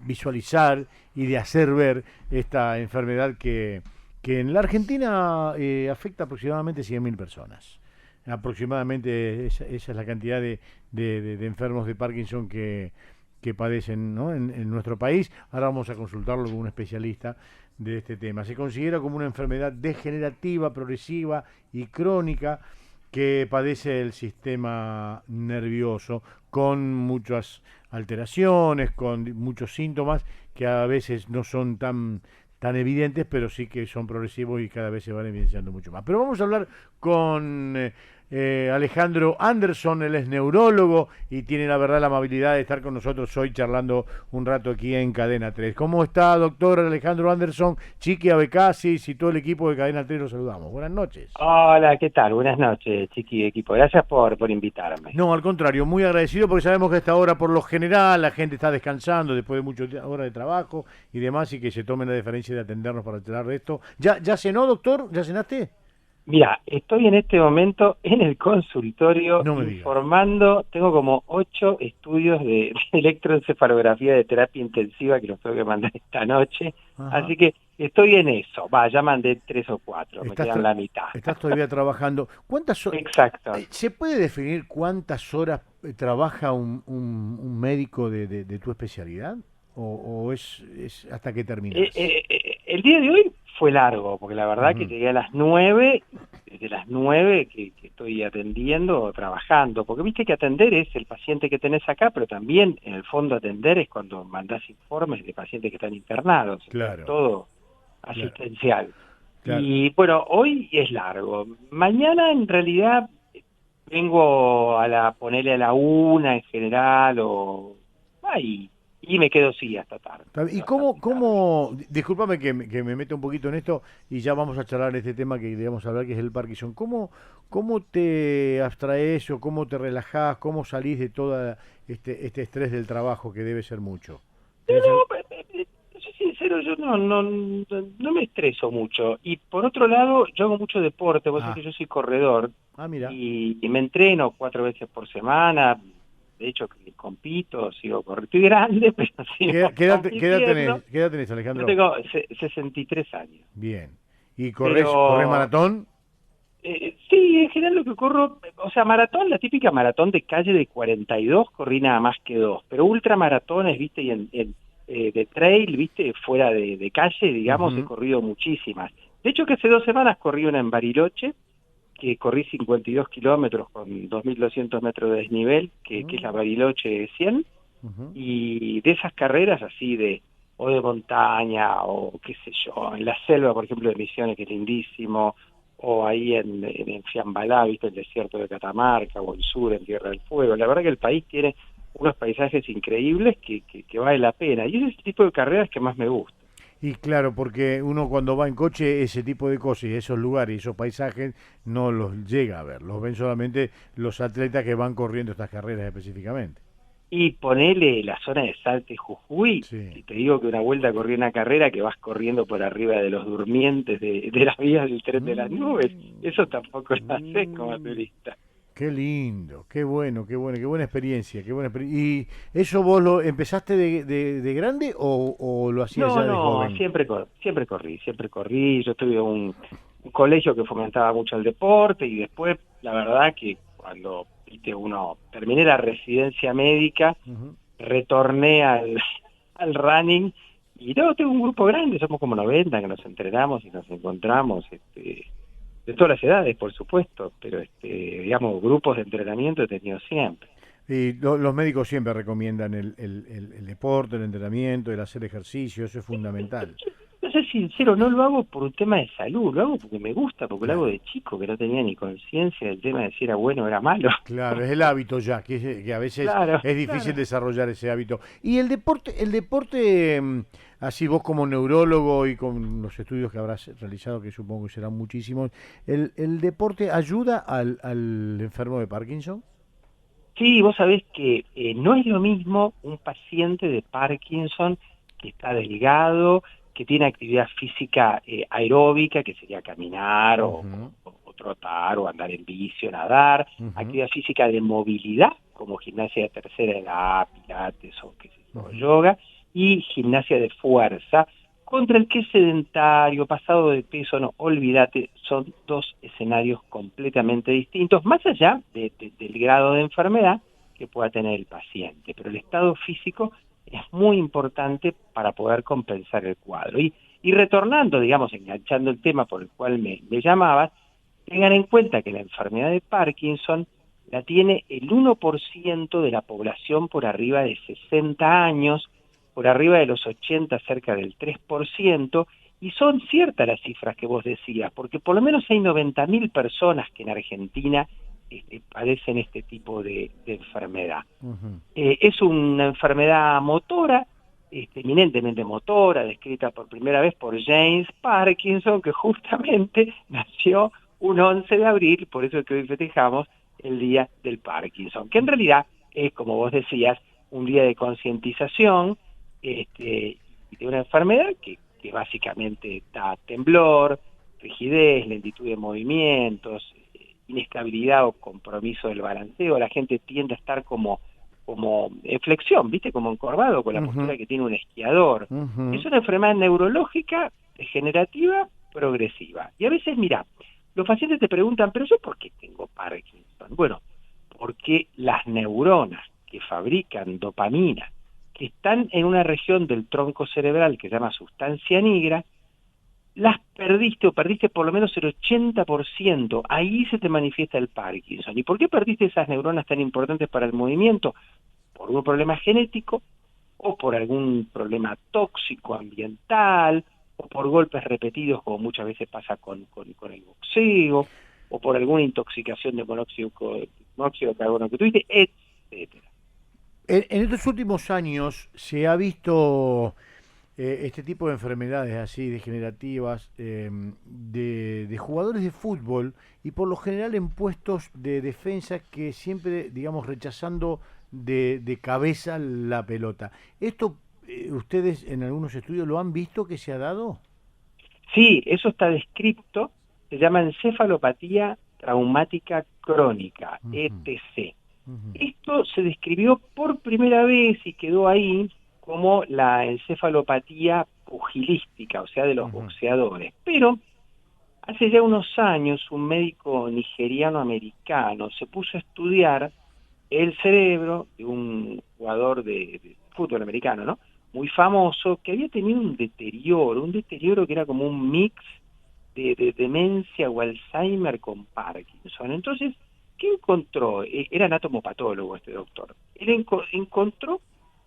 visualizar y de hacer ver esta enfermedad que en la Argentina afecta aproximadamente 100.000 personas. Aproximadamente esa es la cantidad de enfermos de Parkinson que padecen, ¿no? En nuestro país. Ahora vamos a consultarlo con un especialista de este tema. Se considera como una enfermedad degenerativa, progresiva y crónica que padece el sistema nervioso con muchas alteraciones, con muchos síntomas que a veces no son tan evidentes, pero sí que son progresivos y cada vez se van evidenciando mucho más. Pero vamos a hablar con Alejandro Anderson, él es neurólogo y tiene la verdad la amabilidad de estar con nosotros hoy charlando un rato aquí en Cadena 3. ¿Cómo está, doctor Alejandro Anderson? Chiqui Abecasis y todo el equipo de Cadena 3 los saludamos. Buenas noches. Hola, ¿qué tal? Buenas noches, Chiqui equipo. Gracias por invitarme. No, al contrario, muy agradecido porque sabemos que a esta hora por lo general la gente está descansando después de muchas horas de trabajo y demás y que se tomen la deferencia de atendernos para hablar de esto. ¿Ya cenó, doctor? ¿Ya cenaste? Mira, estoy en este momento en el consultorio No me digas. informando, tengo como 8 estudios de electroencefalografía de terapia intensiva que los tengo que mandar esta noche, Ajá. así que estoy en eso. Ya mandé 3 o 4, me Estás, quedan la mitad. estás todavía trabajando. ¿Cuántas horas? Exacto. ¿Se puede definir cuántas horas trabaja un médico de tu especialidad? ¿O es hasta que terminas? El día de hoy fue largo, porque la verdad que Ujú. llegué a las 9, desde las 9 que estoy atendiendo o trabajando, porque viste que atender es el paciente que tenés acá, pero también en el fondo atender es cuando mandás informes de pacientes que están internados, o sea, es Claro, todo claro, asistencial. claro. Y bueno, hoy es largo. Mañana en realidad vengo ponerle a la 1 en general, ay, y me quedo sí hasta tarde, ¿Y bastante tarde. discúlpame que me meta un poquito en esto y ya vamos a charlar de este tema que debemos hablar, que es el Parkinson. ¿Cómo te abstraes o cómo te relajás, cómo salís de todo este estrés del trabajo que debe ser mucho? ¿Tenés al- No, soy sincero, yo no me estreso mucho. Y por otro lado, yo hago mucho deporte, vos sabés Ah, que yo soy corredor mira. y me entreno 4 veces por semana. De hecho, que compito, sigo corriendo. Estoy grande, pero sigo compitiendo. ¿Qué edad tenés, Yo Alejandro? tengo 63 años. Bien. ¿Y corres Pero maratón? sí, en general lo que corro, o sea, maratón, la típica maratón de calle de 42, corrí nada más que 2, pero ultramaratones, viste, y de trail, viste, fuera de calle, digamos, he Ujú. corrido muchísimas. De hecho, que hace 2 semanas corrí una en Bariloche, que corrí 52 kilómetros con 2.200 metros de desnivel, que es la Mm, Bariloche 100, ujú. y de esas carreras así o de montaña, o qué sé yo, en la selva, por ejemplo, de Misiones, que es lindísimo, o ahí en Fiambalá, viste, el desierto de Catamarca, o el sur, en Tierra del Fuego. La verdad que el país tiene unos paisajes increíbles que vale la pena, y ese es el tipo de carreras que más me gusta. Y claro, porque uno cuando va en coche, ese tipo de cosas y esos lugares y esos paisajes no los llega a ver, los ven solamente los atletas que van corriendo estas carreras específicamente. Y ponele la zona de Salta y Jujuy, Sí. y te digo que una vuelta corrí una carrera que vas corriendo por arriba de los durmientes de las vías del tren de las nubes, eso Mm, tampoco lo haces como mm. turista. Qué lindo, qué bueno, qué buena experiencia, qué buena ¿Y eso vos lo empezaste de grande o lo hacías No, ya de no, joven? siempre corrí. Yo tuve un colegio que fomentaba mucho el deporte y después, la verdad que cuando, viste, uno terminé la residencia médica, Ujú. retorné al running y luego tengo un grupo grande, somos como 90 que nos entrenamos y nos encontramos, de todas las edades, por supuesto, pero digamos, grupos de entrenamiento he tenido siempre. Y los médicos siempre recomiendan el deporte, el entrenamiento, el hacer ejercicio, eso es fundamental. Yo soy sincero, no lo hago por un tema de salud, lo hago porque me gusta, porque lo hago Claro, de chico, que no tenía ni conciencia del tema de si era bueno o era malo. claro, es el hábito ya, que a veces Claro, es difícil claro. desarrollar ese hábito. Y el deporte, así vos como neurólogo y con los estudios que habrás realizado, que supongo que serán muchísimos, ¿el deporte ayuda al enfermo de Parkinson? Sí, vos sabés que no es lo mismo un paciente de Parkinson que está delgado, que tiene actividad física aeróbica, que sería caminar Ujú. o trotar o andar en bici o nadar, Ujú. actividad física de movilidad, como gimnasia de tercera edad, pilates o qué sé yo, Ujú. yoga, y gimnasia de fuerza, contra el que es sedentario, pasado de peso, no, olvídate, son dos escenarios completamente distintos, más allá del grado de enfermedad que pueda tener el paciente, pero el estado físico es muy importante para poder compensar el cuadro. Y retornando, digamos, enganchando el tema por el cual me llamabas, tengan en cuenta que la enfermedad de Parkinson la tiene el 1% de la población por arriba de 60 años, por arriba de los 80 cerca del 3%, y son ciertas las cifras que vos decías, porque por lo menos hay 90.000 personas que en Argentina padecen este tipo de enfermedad. Ujú. Es una enfermedad motora, eminentemente motora, descrita por primera vez por James Parkinson, que justamente nació un 11 de abril, por eso es que hoy festejamos el Día del Parkinson, que en realidad es, como vos decías, un día de concientización de una enfermedad que básicamente da temblor, rigidez, lentitud de movimientos, inestabilidad o compromiso del balanceo. La gente tiende a estar como en flexión, ¿viste? Como encorvado, con la Ujú. postura que tiene un esquiador. Es Ujú. una enfermedad neurológica, degenerativa, progresiva. Y a veces, mira, los pacientes te preguntan, ¿pero yo por qué tengo Parkinson? Bueno, porque las neuronas que fabrican dopamina, que están en una región del tronco cerebral que se llama sustancia nigra, las perdiste o perdiste por lo menos el 80%, ahí se te manifiesta el Parkinson. ¿Y por qué perdiste esas neuronas tan importantes para el movimiento? Por un problema genético, o por algún problema tóxico ambiental, o por golpes repetidos, como muchas veces pasa con el boxeo, o por alguna intoxicación de monóxido de carbono que tuviste, etcétera. En estos últimos años se ha visto este tipo de enfermedades así degenerativas de jugadores de fútbol y por lo general en puestos de defensa que siempre, digamos, rechazando de cabeza la pelota. ¿Esto ustedes en algunos estudios lo han visto que se ha dado? Sí, eso está descrito, se llama encefalopatía traumática crónica, Ujú. ETC. Ujú. Esto se describió por primera vez y quedó ahí como la encefalopatía pugilística, o sea, de los Ujú. boxeadores. Pero hace ya unos años un médico nigeriano-americano se puso a estudiar el cerebro de un jugador de fútbol americano, ¿no? Muy famoso, que había tenido un deterioro que era como un mix de demencia o Alzheimer con Parkinson. Entonces, ¿qué encontró? Era anatomopatólogo este doctor. Él encontró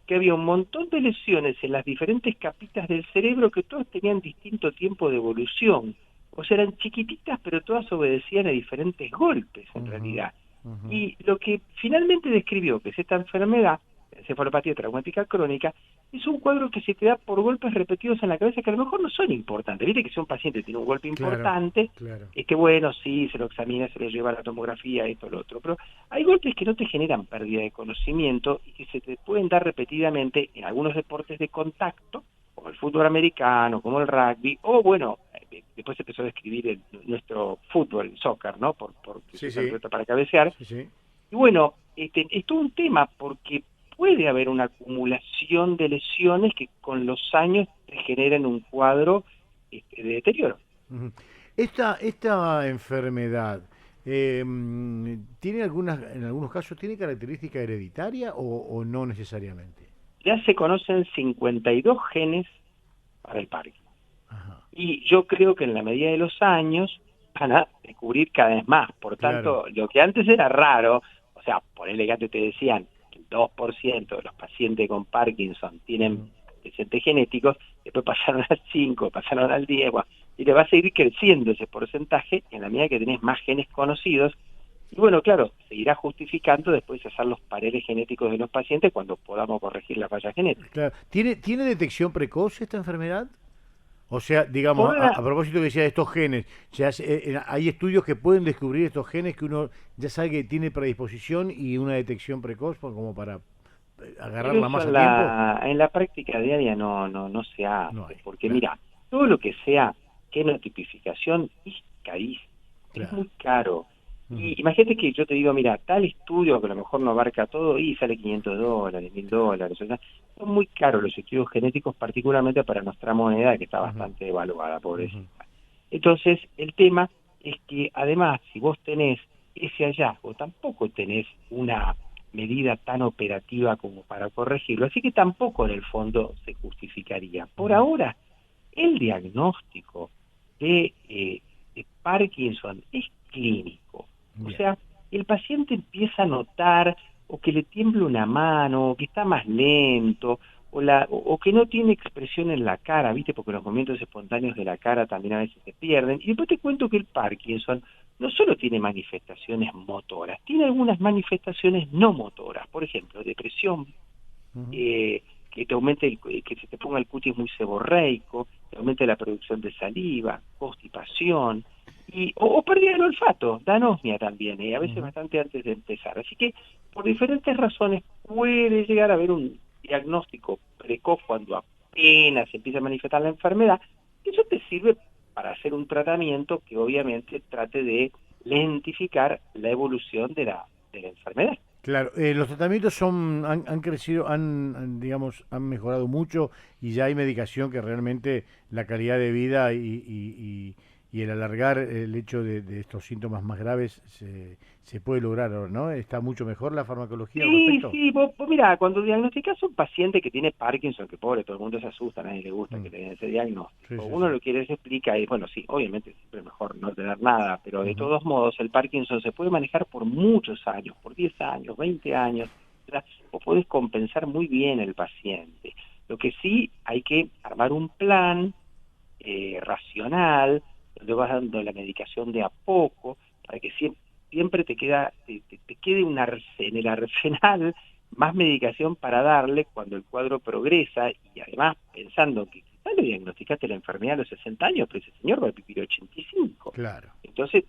que había un montón de lesiones en las diferentes capitas del cerebro que todas tenían distinto tiempo de evolución. O sea, eran chiquititas, pero todas obedecían a diferentes golpes, en Ujú. realidad. Ujú. Y lo que finalmente describió, que es esta enfermedad, encefalopatía traumática crónica, es un cuadro que se te da por golpes repetidos en la cabeza que a lo mejor no son importantes. Viste que si un paciente tiene un golpe Claro, importante, claro. bueno, sí, se lo examina, se lo lleva a la tomografía, esto, lo otro, pero hay golpes que no te generan pérdida de conocimiento y que se te pueden dar repetidamente en algunos deportes de contacto, como el fútbol americano, como el rugby, o bueno, después se empezó a describir nuestro fútbol, el soccer, ¿no? Porque se Sí, usa la sí, pelota para cabecear. sí, sí. Y bueno, es todo un tema porque puede haber una acumulación de lesiones que con los años te generan un cuadro de deterioro. Ujú. Esta enfermedad tiene en algunos casos, tiene característica hereditaria o no necesariamente. Ya se conocen 52 genes para el Parkinson. Ajá, Y yo creo que en la medida de los años van a descubrir cada vez más. Por claro. tanto, lo que antes era raro, o sea, ponele que antes te decían que el 2% de los pacientes con Parkinson tienen Ujú. antecedentes genéticos, después pasaron al 5, pasaron al 10, bueno, y le va a seguir creciendo ese porcentaje en la medida que tenés más genes conocidos. Y bueno, claro, se irá justificando después hacer los pareles genéticos de los pacientes cuando podamos corregir la falla genética. Claro. ¿Tiene detección precoz esta enfermedad? O sea, digamos, Por una, a propósito que decía de estos genes, hay estudios que pueden descubrir estos genes que uno ya sabe que tiene predisposición y una detección precoz como para Pero agarrarla eso más a tiempo. en la práctica diaria no se No hace, hay, porque claro. mira, todo lo que sea genotipificación es carísimo. es Claro. muy caro. Ujú, Y imagínate que yo te digo, mira, tal estudio que a lo mejor no abarca todo y sale $500, $1000, o sea, son muy caros los estudios genéticos, particularmente para nuestra moneda que está ujú, bastante devaluada, ujú, pobrecita. Entonces, el tema es que además, si vos tenés ese hallazgo, tampoco tenés una medida tan operativa como para corregirlo, así que tampoco en el fondo se justificaría. Por ujú. ahora, el diagnóstico de Parkinson es clínico. O Bien. sea, el paciente empieza a notar o que le tiembla una mano, o que está más lento, o que no tiene expresión en la cara, ¿viste? Porque los movimientos espontáneos de la cara también a veces se pierden. Y después te cuento que el Parkinson no solo tiene manifestaciones motoras, tiene algunas manifestaciones no motoras. Por ejemplo, depresión, Ujú. eh, que te aumente que se te ponga el cutis muy seborreico, que aumente la producción de saliva, constipación, o pérdida del olfato, da anosmia también, a veces Ujú. bastante antes de empezar. Así que por diferentes razones puede llegar a haber un diagnóstico precoz cuando apenas se empieza a manifestar la enfermedad, y eso te sirve para hacer un tratamiento que obviamente trate de lentificar la evolución de la enfermedad. Claro, los tratamientos han crecido, digamos, han mejorado mucho y ya hay medicación que realmente la calidad de vida y el alargar el hecho de estos síntomas más graves se puede lograr, ¿no? ¿Está mucho mejor la farmacología al Sí, respecto? sí, vos mirá, cuando diagnosticas a un paciente que tiene Parkinson, que pobre, todo el mundo se asusta, a nadie le gusta Mm, que le den ese sí, diagnóstico, sí, uno sí. lo que les explica y bueno, sí, obviamente siempre es mejor no tener nada, pero de Ujú, todos modos el Parkinson se puede manejar por muchos años, por 10 años, 20 años, o sea, vos podés compensar muy bien el paciente. Lo que sí hay que armar un plan racional, donde vas dando la medicación de a poco, para que siempre te quede en el arsenal más medicación para darle cuando el cuadro progresa y además pensando que quizás le diagnosticaste la enfermedad a los 60 años, pero ese señor va a vivir 85. claro. Entonces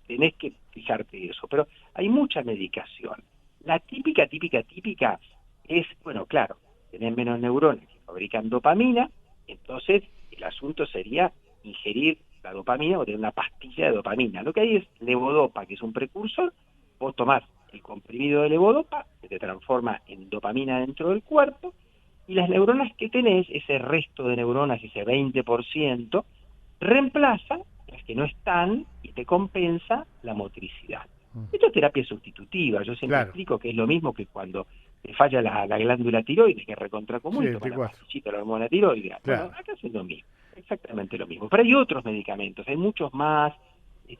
tenés que fijarte eso, pero hay mucha medicación. La típica es, bueno, claro, tenés menos neuronas que fabrican dopamina, entonces el asunto sería ingerir la dopamina o tener una pastilla de dopamina. Lo que hay es levodopa, que es un precursor, vos tomás el comprimido de levodopa, que te transforma en dopamina dentro del cuerpo, y las neuronas que tenés, ese resto de neuronas, ese 20%, reemplaza las que no están y te compensa la motricidad. Mm, Esto es terapia sustitutiva, yo siempre claro, explico que es lo mismo que cuando te falla la glándula tiroides, que es recontra sí, común y el toma la T4, pastillita, la hormona tiroidea. Bueno, claro. acá es lo mismo, exactamente lo mismo. Pero hay otros medicamentos, hay muchos más,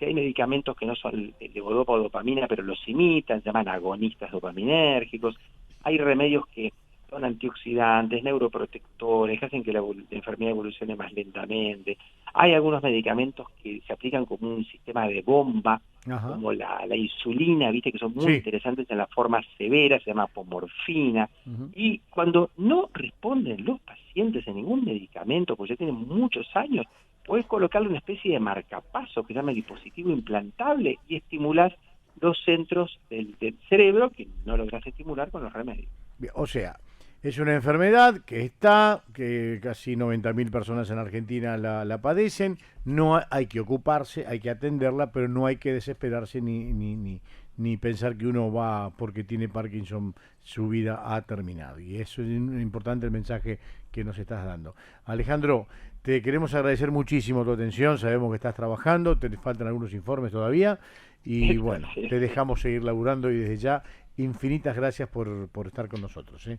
hay medicamentos que no son de levodopa o dopamina, pero los imitan, se llaman agonistas dopaminérgicos. Hay remedios que son antioxidantes, neuroprotectores, que hacen que la enfermedad evolucione más lentamente. Hay algunos medicamentos que se aplican como un sistema de bomba, Ajá. como la insulina, viste que son muy Sí. interesantes en la forma severa, se llama apomorfina. Ujú. Y cuando no responden los pacientes a ningún medicamento, porque ya tienen muchos años, puedes colocarle una especie de marcapaso que se llama dispositivo implantable y estimulas los centros del cerebro que no logras estimular con los remedios. Bien, o sea, es una enfermedad que está, que casi 90.000 personas en Argentina la padecen, no hay que ocuparse, hay que atenderla, pero no hay que desesperarse ni pensar que uno va, porque tiene Parkinson, su vida ha terminado. Y eso es importante el mensaje que nos estás dando. Alejandro, te queremos agradecer muchísimo tu atención, sabemos que estás trabajando, te faltan algunos informes todavía, y bueno, Sí. te dejamos seguir laburando y desde ya infinitas gracias por estar con nosotros. ¿Eh?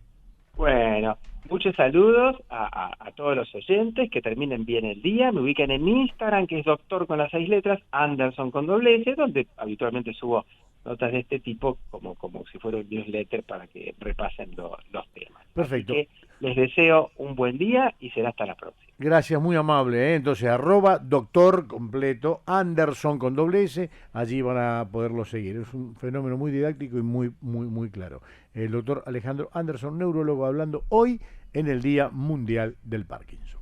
Bueno, muchos saludos a todos los oyentes, que terminen bien el día. Me ubican en mi Instagram, que es doctor con las 6 letras, Anderson con doble S, donde habitualmente subo notas de este tipo como si fuera un newsletter para que repasen los temas. Así Perfecto. que les deseo un buen día y será hasta la próxima. Gracias, muy amable. ¿Eh? Entonces, arroba doctor completo, Anderson con doble S, allí van a poderlo seguir. Es un fenómeno muy didáctico y muy claro. El doctor Alejandro Anderson, neurólogo, hablando hoy en el Día Mundial del Parkinson.